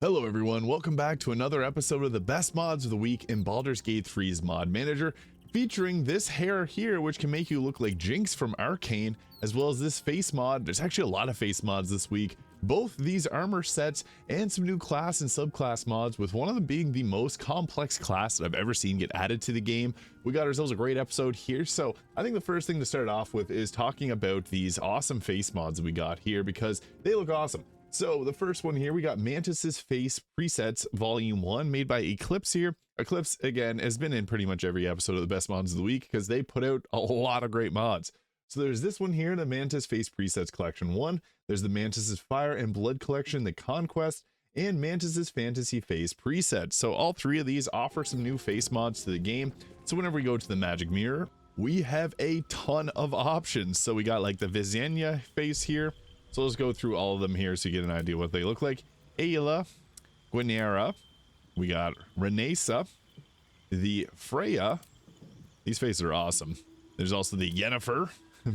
Hello everyone, welcome back to another episode of the best mods of the week in Baldur's Gate 3's Mod Manager, featuring this hair here which can make you look like Jinx from Arcane, as well as this face mod. There's actually a lot of face mods this week, both these armor sets and some new class and subclass mods, with one of them being the most complex class that I've ever seen get added to the game. We got ourselves a great episode here, so I think the first thing to start off with is talking about these awesome face mods that we got here because they look awesome. So the first one here, we got Mantis's Face Presets Volume 1 made by Eclipse here. Eclipse, again, has been in pretty much every episode of the best mods of the week because they put out a lot of great mods. So there's this one here, the Mantis Face Presets Collection 1. There's the Mantis's Fire and Blood Collection, the Conquest, and Mantis's Fantasy Face Presets. So all three of these offer some new face mods to the game. So whenever we go to the Magic Mirror, we have a ton of options. So we got like the Visenya face here. So let's go through all of them here so you get an idea what they look like. Ayla, Gwenera, we got Renesa, the Freya. These faces are awesome. There's also the Yennefer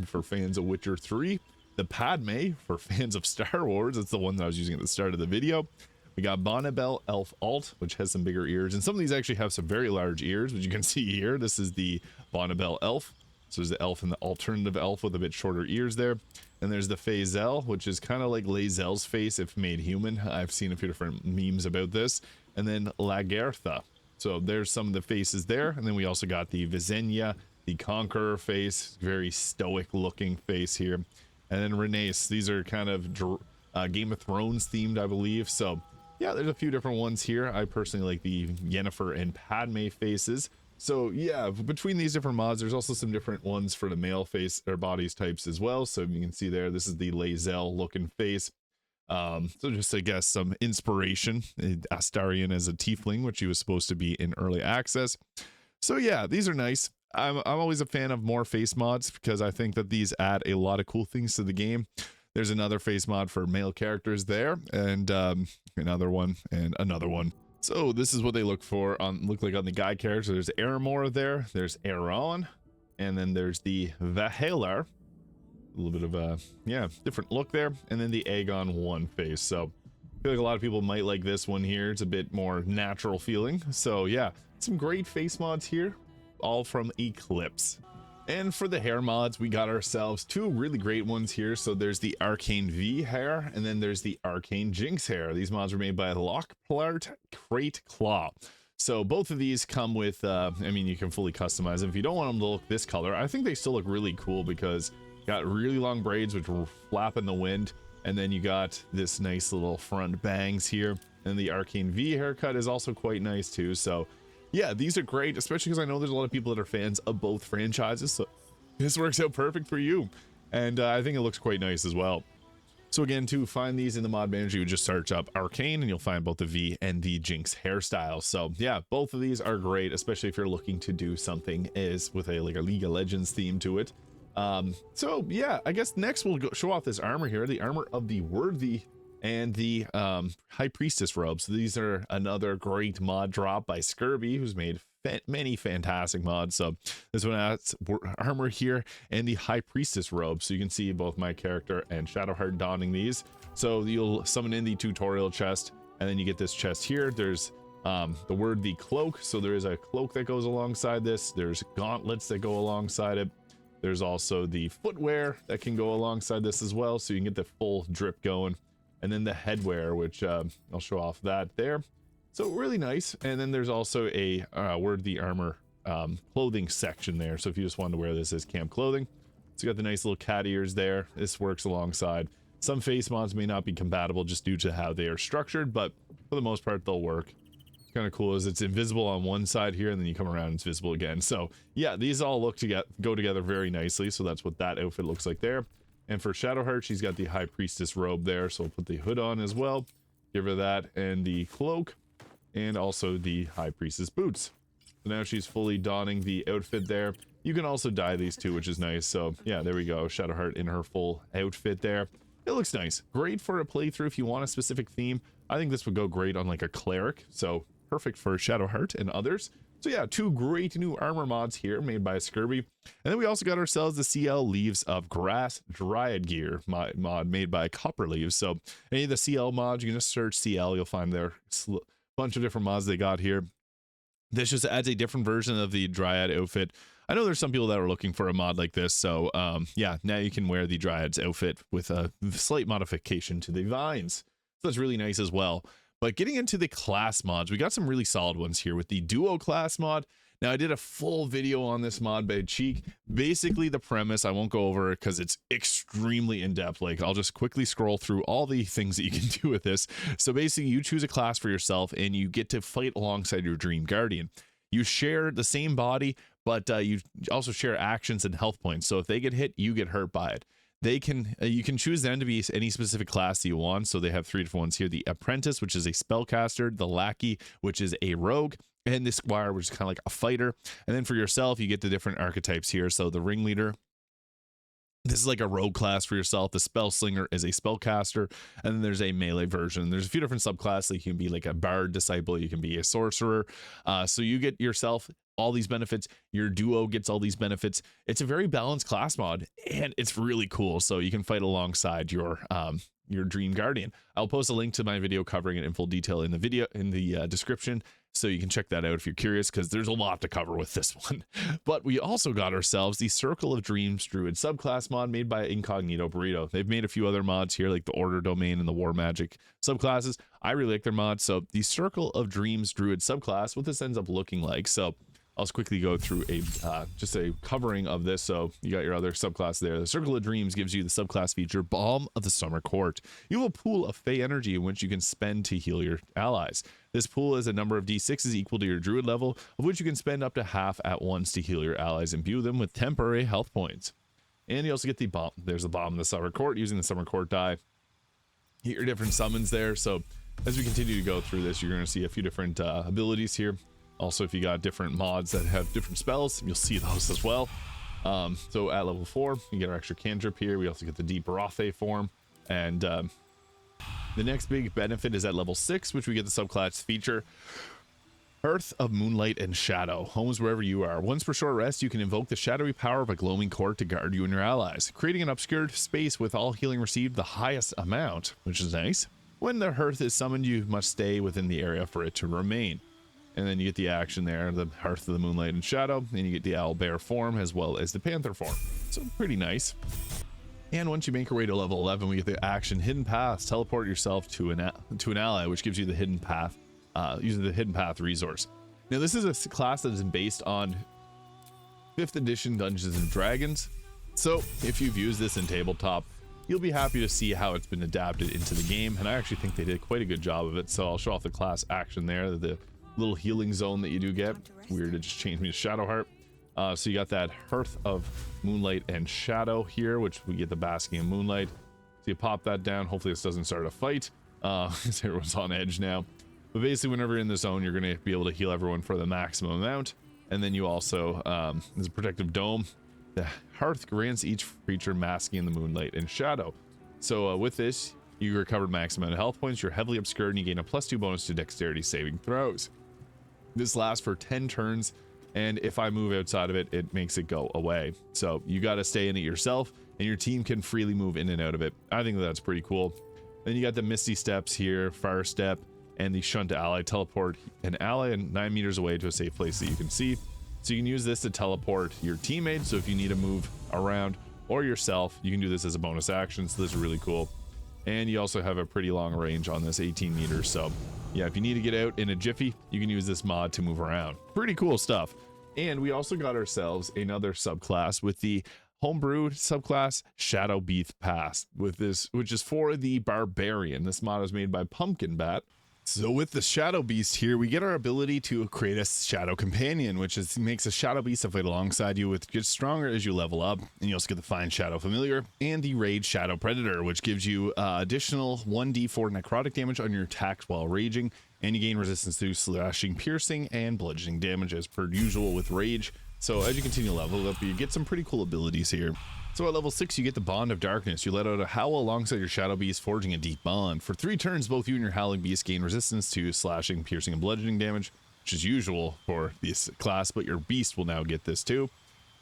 for fans of Witcher 3. The Padme for fans of Star Wars. That's the one that I was using at the start of the video. We got Bonnibel Elf Alt, which has some bigger ears. And some of these actually have some very large ears, which you can see here. This is the Bonnibel Elf. So there's the elf and the alternative elf with a bit shorter ears there. And there's the Fazel, which is kind of like Lae'zel's face if made human. I've seen a few different memes about this. And then Lagertha. So there's some of the faces there. And then we also got the Visenya, the Conqueror face, very stoic looking face here. And then Renace. These are kind of Game of Thrones themed, I believe. So yeah, there's a few different ones here. I personally like the Yennefer and Padme faces. So yeah, between these different mods, there's also some different ones for the male face or bodies types as well. So you can see there, this is the Lae'zel looking face. So just, I guess, some inspiration. Astarion as a tiefling, which he was supposed to be in early access. So yeah, these are nice. I'm always a fan of more face mods because I think that these add a lot of cool things to the game. There's another face mod for male characters there, and another one, and another one. So this is what they look like on the guy character. There's Aramor there, there's Aaron, and then there's the Vahalar. A little bit of a, yeah, different look there. And then the Aegon 1 face. So I feel like a lot of people might like this one here. It's a bit more natural feeling. So yeah, some great face mods here, all from Eclipse. And for the hair mods, we got ourselves two really great ones here. So there's the Arcane V hair, and then there's the Arcane Jinx hair. These mods were made by Lockplart Crate Claw. So both of these come with, I mean, you can fully customize them. If you don't want them to look this color, I think they still look really cool because you got really long braids which will flap in the wind. And then you got this nice little front bangs here. And the Arcane V haircut is also quite nice too. So yeah, these are great, especially because I know there's a lot of people that are fans of both franchises, so this works out perfect for you. And I think it looks quite nice as well. So again, to find these in the mod manager, you would just search up Arcane and you'll find both the V and the Jinx hairstyles. So yeah, both of these are great, especially if you're looking to do something as with a League of Legends theme to it. So yeah, I guess next we'll show off this armor here, the Armor of the Worthy and the High Priestess robes. So these are another great mod drop by Skirby, who's made many fantastic mods. So this one has armor here and the High Priestess robe. So you can see both my character and Shadowheart donning these. So you'll summon in the tutorial chest, and then you get this chest here. There's the Worthy cloak. So there is a cloak that goes alongside this. There's gauntlets that go alongside it. There's also the footwear that can go alongside this as well. So you can get the full drip going. And then the headwear, which I'll show off that there. So really nice. And then there's also a Worthy Armor clothing section there. So if you just wanted to wear this as camp clothing. So you got the nice little cat ears there. This works alongside. Some face mods may not be compatible just due to how they are structured, but for the most part, they'll work. Kind of cool is it's invisible on one side here, and then you come around and it's visible again. So yeah, these all go together very nicely. So that's what that outfit looks like there. And for Shadowheart, she's got the High Priestess robe there, so we'll put the hood on as well. Give her that, and the cloak, and also the High Priestess boots. So now she's fully donning the outfit there. You can also dye these too, which is nice. So yeah, there we go. Shadowheart in her full outfit there. It looks nice. Great for a playthrough if you want a specific theme. I think this would go great on like a cleric, so perfect for Shadowheart and others. So yeah, two great new armor mods here made by Scurvy. And then we also got ourselves the CL Leaves of Grass Dryad gear mod made by Copper Leaves. So any of the CL mods, you can just search CL, you'll find their bunch of different mods they got here. This just adds a different version of the Dryad outfit. I know there's some people that are looking for a mod like this, so yeah, now you can wear the Dryad's outfit with a slight modification to the vines. So that's really nice as well. But getting into the class mods, we got some really solid ones here with the Duo class mod. Now, I did a full video on this mod by Cheek. Basically, the premise, I won't go over it because it's extremely in-depth. Like, I'll just quickly scroll through all the things that you can do with this. So basically, you choose a class for yourself, and you get to fight alongside your Dream Guardian. You share the same body, but you also share actions and health points. So if they get hit, you get hurt by it. They can you can choose them to be any specific class that you want. So they have three different ones here: the Apprentice, which is a spellcaster; the Lackey, which is a rogue; and the Squire, which is kind of like a fighter. And then for yourself, you get the different archetypes here. So the Ringleader, this is like a rogue class for yourself. The Spellslinger is a spellcaster, and then there's a melee version. There's a few different subclasses. Like you can be like a bard disciple, you can be a sorcerer. So you get yourself all these benefits. Your duo gets all these benefits. It's a very balanced class mod, and it's really cool. So you can fight alongside your Dream Guardian. I'll post a link to my video covering it in full detail in the video in the description, so you can check that out if you're curious, because there's a lot to cover with this one. But we also got ourselves the Circle of Dreams Druid subclass mod made by Incognito Burrito. They've made a few other mods here, like the Order Domain and the War Magic subclasses. I really like their mods. So the Circle of Dreams Druid subclass, what this ends up looking like. So I'll just quickly go through a just a covering of this. So you got your other subclass there. The Circle of Dreams gives you the subclass feature Balm of the Summer Court. You have a pool of Fey energy in which you can spend to heal your allies. This pool is a number of d6s equal to your druid level, of which you can spend up to half at once to heal your allies and imbue them with temporary health points. And you also get the Balm. There's the Balm of the Summer Court using the Summer Court die. You get your different summons there. So as we continue to go through this, you're going to see a few different abilities here. Also, if you got different mods that have different spells, you'll see those as well. So at level 4, you get our extra cantrip here. We also get the Deep Rothe form. And the next big benefit is at level 6, which we get the subclass feature Hearth of Moonlight and Shadow. Homes wherever you are. Once per short rest, you can invoke the shadowy power of a glowing court to guard you and your allies, creating an obscured space with all healing received the highest amount, which is nice. When the Hearth is summoned, you must stay within the area for it to remain. And then you get the action there, the Hearth of the Moonlight and Shadow, and you get the Owl Bear form as well as the Panther form. So pretty nice. And once you make your way to level 11, we get the action Hidden Paths. Teleport yourself to an ally, which gives you the Hidden Path, using the Hidden Path resource. Now this is a class that is based on 5th edition Dungeons and Dragons. So if you've used this in tabletop, you'll be happy to see how it's been adapted into the game. And I actually think they did quite a good job of it. So I'll show off the class action there, the little healing zone that you do get. Weird, it just changed me to Shadowheart. So you got that Hearth of Moonlight and Shadow here, which we get the Basking of Moonlight. So you pop that down. Hopefully this doesn't start a fight, because everyone's on edge now. But basically, whenever you're in the zone, you're going to be able to heal everyone for the maximum amount. And then you also, there's a protective dome. The Hearth grants each creature masking in the moonlight and shadow. So with this, you recovered max amount of health points. You're heavily obscured, and you gain a +2 bonus to dexterity saving throws. This lasts for 10 turns, and if I move outside of it, it makes it go away. So you got to stay in it yourself, and your team can freely move in and out of it. I think that's pretty cool. Then you got the Misty Steps here, Fire Step, and the Shunt Ally. Teleport an ally 9 meters away to a safe place that you can see. So you can use this to teleport your teammates. So if you need to move around or yourself, you can do this as a bonus action. So this is really cool. And you also have a pretty long range on this, 18 meters. So yeah, if you need to get out in a jiffy, you can use this mod to move around. Pretty cool stuff. And we also got ourselves another subclass with the homebrewed subclass Shadow Beath Pass with this, which is for the barbarian. This mod is made by Pumpkin Bat. So with the Shadow Beast here, we get our ability to create a Shadow Companion, which makes a Shadow Beast to fight alongside you, which gets stronger as you level up. And you also get the Fine Shadow Familiar and the Rage Shadow Predator, which gives you additional 1d4 necrotic damage on your attacks while raging, and you gain resistance to slashing, piercing, and bludgeoning damage as per usual with Rage. So as you continue to level up, you get some pretty cool abilities here. So at level 6, you get the Bond of Darkness. You let out a howl alongside your Shadow Beast, forging a deep bond. For 3 turns, both you and your Howling Beast gain resistance to slashing, piercing, and bludgeoning damage. which is usual for this class, but your beast will now get this too,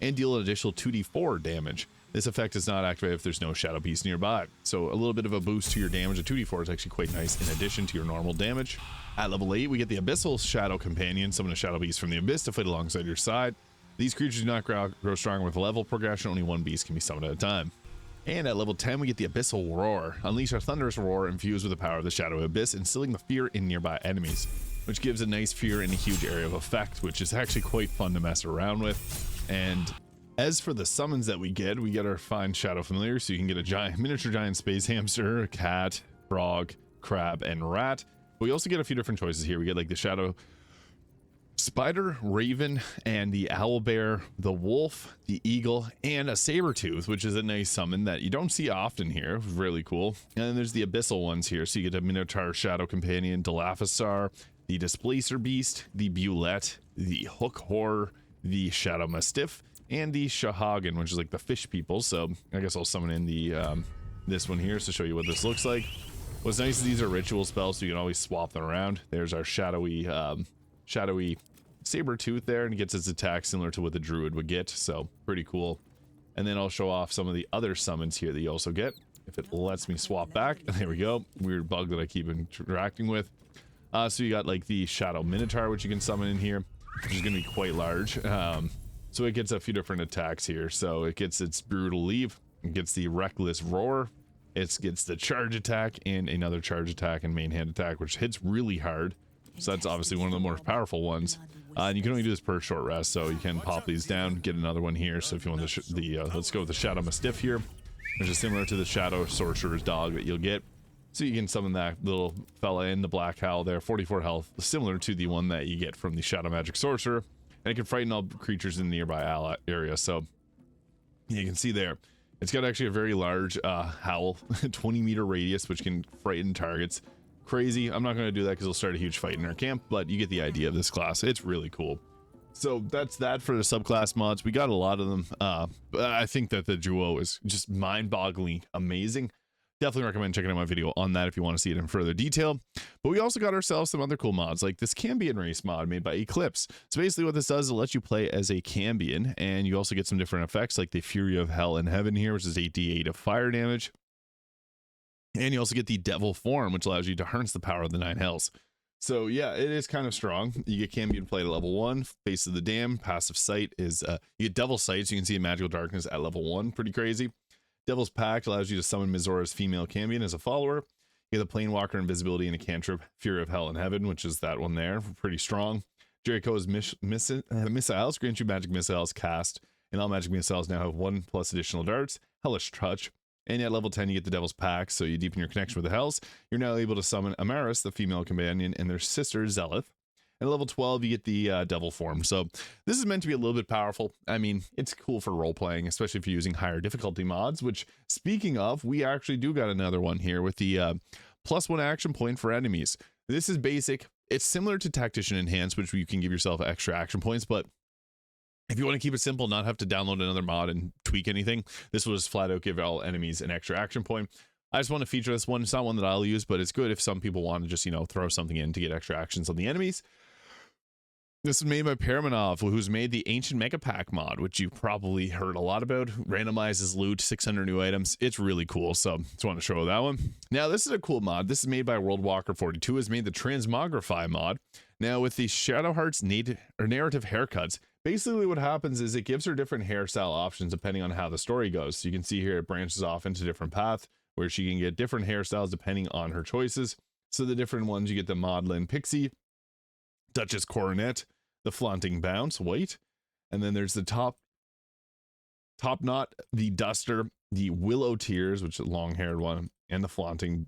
and deal an additional 2d4 damage. This effect is not activated if there's no shadow beast nearby, so a little bit of a boost to your damage. A 2d4 is actually quite nice in addition to your normal damage. At level 8, we get the Abyssal Shadow Companion. Summon a shadow beast from the abyss to fight alongside your side. These creatures do not grow stronger with level progression. Only one beast can be summoned at a time. And at level 10, we get the Abyssal Roar. Unleash a thunderous roar infused with the power of the Shadow Abyss, instilling the fear in nearby enemies, which gives a nice fear in a huge area of effect, which is actually quite fun to mess around with. And as for the summons that we get our fine Shadow Familiar, so you can get a miniature giant space hamster, cat, frog, crab, and rat. But we also get a few different choices here. We get like the Shadow Spider, Raven, and the Owlbear, the Wolf, the Eagle, and a Sabertooth, which is a nice summon that you don't see often here. Really cool. And then there's the Abyssal ones here. So you get a Minotaur Shadow Companion, Dilophosaur, the Displacer Beast, the Bulette, the Hook Horror, the Shadow Mastiff, and the Shahagan, which is like the fish people. So I guess I'll summon in the this one here to show you what this looks like. What's nice is these are ritual spells, so you can always swap them around. There's our shadowy Sabertooth there, and it gets its attack similar to what the druid would get, so pretty cool. And then I'll show off some of the other summons here that you also get if it lets me swap back. And there we go, weird bug that I keep interacting with. So you got like the Shadow Minotaur, which you can summon in here, which is going to be quite large. So it gets a few different attacks here. So it gets its Brutal Leave, it gets the Reckless Roar, it gets the Charge Attack, and another Charge Attack and Main Hand Attack, which hits really hard. So that's obviously one of the more powerful ones. And you can only do this per short rest, so you can pop these down, get another one here. So if you want let's go with the Shadow Mastiff here, which is similar to the Shadow Sorcerer's Dog that you'll get. So you can summon that little fella in the Black Howl there, 44 health, similar to the one that you get from the Shadow Magic Sorcerer. And it can frighten all creatures in the nearby area. So you can see there, it's got actually a very large howl, 20-meter radius, which can frighten targets. Crazy. I'm not going to do that because it'll start a huge fight in our camp, but you get the idea of this class. It's really cool. So that's that for the subclass mods. We got a lot of them, but I think that the duo is just mind-bogglingly amazing. Definitely recommend checking out my video on that if you want to see it in further detail. But we also got ourselves some other cool mods, like this Cambion race mod made by Eclipse. So basically what this does is it lets you play as a Cambion, and you also get some different effects like the Fury of Hell and Heaven here, which is 8d8 of fire damage. And you also get the Devil Form, which allows you to harness the power of the 9 hells. So yeah, it is kind of strong. You get Cambion played at level 1, Face of the Dam, passive sight is, you get Devil Sight, so you can see Magical Darkness at level 1, pretty crazy. Devil's Pact allows you to summon Mizora's female Cambion as a follower. You get the Planewalker Invisibility and a cantrip, Fury of Hell and Heaven, which is that one there, pretty strong. Jericho's missiles grant you magic missiles cast, and all magic missiles now have 1+ additional darts, Hellish Touch. And at level 10, you get the Devil's Pact, so you deepen your connection with the Hells. You're now able to summon Amaris, the female companion, and their sister, Zelith. And at level 12, you get the Devil Form. So this is meant to be a little bit powerful. I mean, it's cool for role-playing, especially if you're using higher difficulty mods, which, speaking of, we actually do got another one here with the +1 action point for enemies. This is basic. It's similar to Tactician Enhanced, which you can give yourself extra action points, but if you want to keep it simple, not have to download another mod and tweak anything, this will just flat out give all enemies an extra action point. I just want to feature this one. It's not one that I'll use, but it's good if some people want to just, throw something in to get extra actions on the enemies. This is made by Paramanov, who's made the Ancient Mega Pack mod, which you probably heard a lot about. Randomizes loot, 600 new items. It's really cool, so just want to show that one. Now, this is a cool mod. This is made by WorldWalker42, has made the Transmogrify mod. Now, with the Shadowheart's narrative haircuts, basically what happens is it gives her different hairstyle options depending on how the story goes. So you can see here it branches off into different paths where she can get different hairstyles depending on her choices. So the different ones, you get the Maudlin Pixie, Duchess Coronet, the Flaunting Bounce, white, and then there's the Top Knot, the Duster, the Willow Tears, which is a long-haired one, and the Flaunting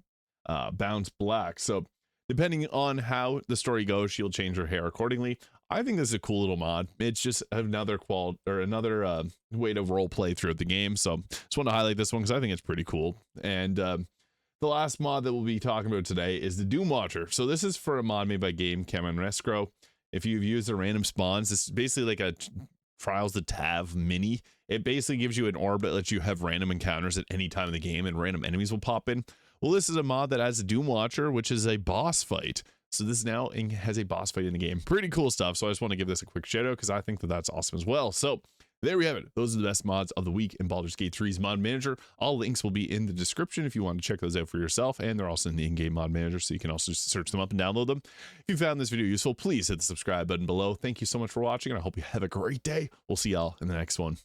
Bounce, black. So depending on how the story goes, she'll change her hair accordingly. I think this is a cool little mod. It's just another way to role play throughout the game. So just want to highlight this one because I think it's pretty cool. And the last mod that we'll be talking about today is the Doomwatcher. So this is for a mod made by Cambion. If you've used the random spawns, this is basically like a Trials the Tav mini. It basically gives you an orb that lets you have random encounters at any time of the game and random enemies will pop in. Well, this is a mod that has a Doomwatcher, which is a boss fight. So this now has a boss fight in the game. Pretty cool stuff. So I just want to give this a quick shout out because I think that that's awesome as well. So there we have it. Those are the best mods of the week in Baldur's Gate 3's mod manager. All links will be in the description if you want to check those out for yourself. And they're also in the in-game mod manager, so you can also just search them up and download them. If you found this video useful, please hit the subscribe button below. Thank you so much for watching, and I hope you have a great day. We'll see y'all in the next one.